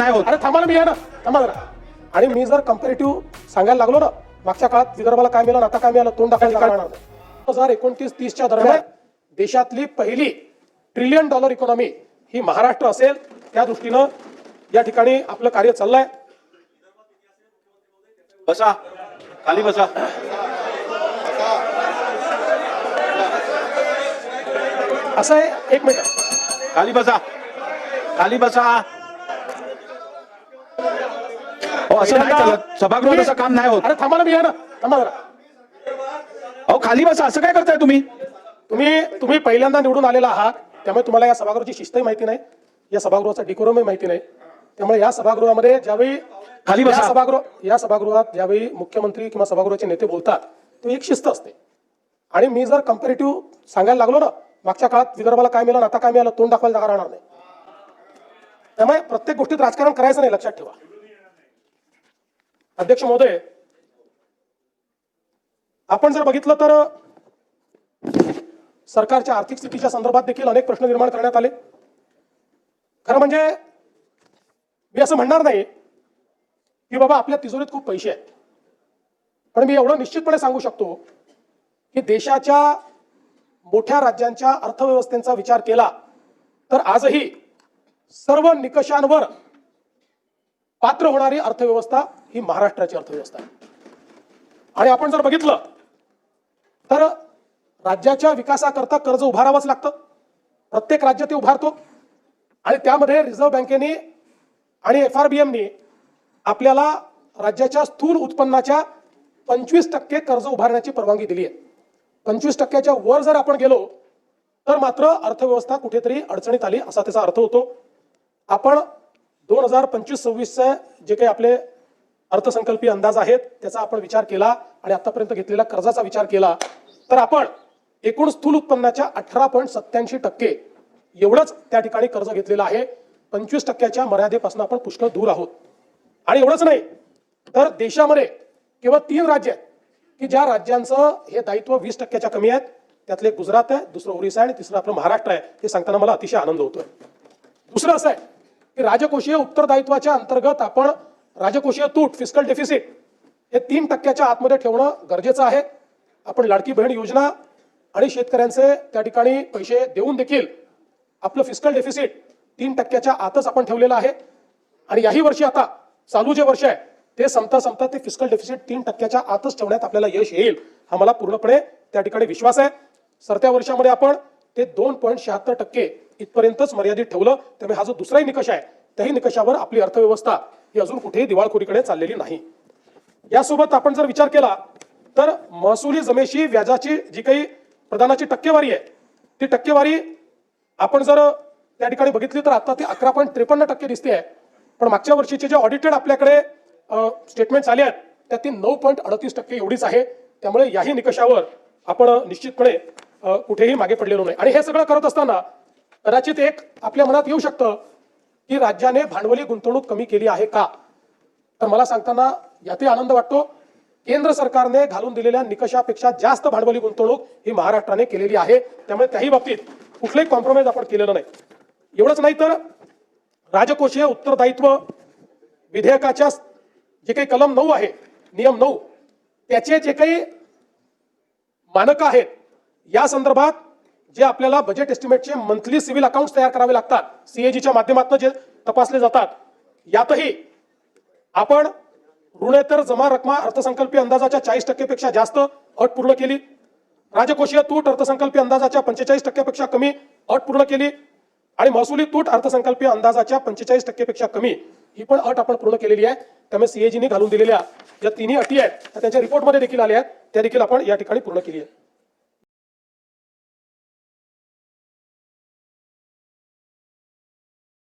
नाही होत. अरे थांबा ना, मी आहे ना, थांबा जरा. आणि मी जर कंपॅरेटिव्ह सांगायला लागलो ना, मागच्या काळात विदर्भाला काय मिळालं आता काय मिळालं, तोंड दाखवायला काय मिळणार. 2029-30च्या दरम्यान देशातली पहिली $1 ट्रिलियन इकॉनॉमी ही महाराष्ट्र असेल. त्या दृष्टीनं या ठिकाणी आपलं कार्य चाललंय. बसा, खाली बसा. असं आहे, एक मिनिट, खाली बसा, खाली बसा. हो, असं नाही चालत. सभागृहात असं काम नाही होत. अरे थांबा ना, मी आहे ना, थांबा जरा. अहो खाली बसा, असं काय करताय तुम्ही? तुम्ही पहिल्यांदा निवडून आलेला आहात, त्यामुळे तुम्हाला या सभागृहाची शिस्तही माहिती नाही, या सभागृहाचा डिकोरमही माहिती नाही. त्यामुळे या सभागृहामध्ये ज्यावेळी खाली बसा. या सभागृहात ज्यावेळी मुख्यमंत्री किंवा सभागृहाचे नेते बोलतात तो एक शिस्त असते. आणि मी जर कंपॅरेटिव्ह सांगायला लागलो ना, मागच्या काळात विदर्भाला काय मिळालं आता काय मिळालं, तोंड दाखवायला जागा राहणार नाही. त्यामुळे प्रत्येक गोष्टीत राजकारण करायचं नाही, लक्षात ठेवा. अध्यक्ष महोदय, आपण जर बघितलं तर सरकारच्या आर्थिक स्थितीच्या संदर्भात देखील अनेक प्रश्न निर्माण करण्यात आले. खरं म्हणजे मी असं म्हणणार नाही की बाबा आपल्या तिजोरीत खूप पैसे आहेत, पण मी एवढं निश्चितपणे सांगू शकतो की देशाच्या मोठ्या राज्यांच्या अर्थव्यवस्थेचा विचार केला तर आजही सर्व निकषांवर पात्र होणारी अर्थव्यवस्था ही महाराष्ट्राची अर्थव्यवस्था आहे. आणि आपण जर बघितलं तर राज्याच्या विकासाकरता कर्ज उभारावंच लागतं. प्रत्येक राज्य ते उभारतो आणि त्यामध्ये रिझर्व्ह बँकेने आणि FRBMने आपल्याला राज्याच्या स्थूल उत्पन्नाच्या 25% कर्ज उभारण्याची परवानगी दिली आहे. 25%च्या वर जर आपण गेलो तर मात्र अर्थव्यवस्था कुठेतरी अडचणीत आली असा त्याचा अर्थ होतो. आपण 2025-26चे जे काही आपले अर्थसंकल्पीय अंदाज आहेत त्याचा आपण विचार केला आणि आतापर्यंत घेतलेल्या कर्जाचा विचार केला तर आपण एकूण स्थूल उत्पन्नाच्या 18.87% एवढंच त्या ठिकाणी कर्ज घेतलेलं आहे. 25%च्या मर्यादेपासून आपण पुष्कळ दूर आहोत. आणि एवढंच नाही तर देशामध्ये केवळ 3 राज्य आहेत की ज्या राज्यांचं हे दायित्व 20%च्या कमी आहेत. त्यातले गुजरात आहे, दुसरं ओरिसा आहे आणि तिसरं आपलं महाराष्ट्र आहे. हे सांगताना मला अतिशय आनंद होतोय. दुसरं असं आहे की राजकोषीय उत्तरदायित्वाच्या अंतर्गत आपण राजकोषीय तूट फिस्कल डेफिसिट हे 3%च्या आतमध्ये ठेवणं गरजेचं आहे. आपण लाडकी बहीण योजना आणि शेतकऱ्यांचे त्या ठिकाणी पैसे देऊन देखील आपलं फिस्कल डेफिसिट 3%च्या आतच आपण ठेवलेलं आहे. आणि याही वर्षी आता चालू जे वर्ष आहे ते संपता ते फिस्कल डेफिसिट 3%च्या आतच ठेवण्यात आपल्याला यश येईल हा मला पूर्णपणे त्या ठिकाणी विश्वास आहे. सरत्या वर्षामध्ये आपण ते 2.76% इथपर्यंतच मर्यादित ठेवलं. त्यामुळे हा जो दुसराही निकष आहे त्याही निकषावर आपली अर्थव्यवस्था ही अजून कुठेही दिवाळखोरीकडे चाललेली नाही. यासोबत आपण जर विचार केला तर महसुली जमेशी व्याजाची जी काही प्रदानाची टक्केवारी आहे ती टक्केवारी आपण जर त्या ठिकाणी बघितली तर आता ती 11.53% दिसते आहे. पण मागच्या वर्षीचे जे ऑडिटेड आपल्याकडे स्टेटमेंट्स आले आहेत त्यात ती 9.38% एवढीच आहे. त्यामुळे याही निकषावर आपण निश्चितपणे कुठेही मागे पडलेलो नाही. आणि हे सगळं करत असताना कदाचित एक आपल्या मनात येऊ शकतं की राज्याने भांडवली गुंतवणूक कमी केली आहे का, तर मला सांगताना यातही आनंद वाटतो. केंद्र सरकारने घालून दिलेल्या निकषापेक्षा जास्त भांडवली गुंतवणूक ही महाराष्ट्राने केलेली आहे. त्यामुळे त्याही बाबतीत कुठलंही कॉम्प्रोमाइज आपण केलेलं नाही. एवढंच नाही तर राजकोषीय उत्तरदायित्व विधेयकाच्या जे काही कलम 9 आहे, नियम 9, त्याचे जे काही मानक आहेत या संदर्भात जे आपल्याला बजेट एस्टिमेटचे मंथली सिव्हिल अकाउंट्स तयार करावे लागतात, CAGच्या माध्यमातून जे तपासले जातात, यातही आपण ऋणेतर जमा रक्कम अर्थसंकल्पीय अंदाजाच्या 40% पेक्षा जास्त अट पूर्ण केली. राजकोषीय तूट अर्थसंकल्पीय अंदाजाच्या 45% पेक्षा कमी अट पूर्ण केली. आणि महसुली तूट अर्थसंकल्पीय अंदाजाच्या 45% पेक्षा कमी ही पण अट आपण पूर्ण केलेली आहे. त्यामुळे CAGने घालून दिलेल्या ज्या तिन्ही अटी आहेत त्या त्यांच्या रिपोर्टमध्ये देखील आल्या आहेत, त्या देखील आपण या ठिकाणी पूर्ण केली आहे.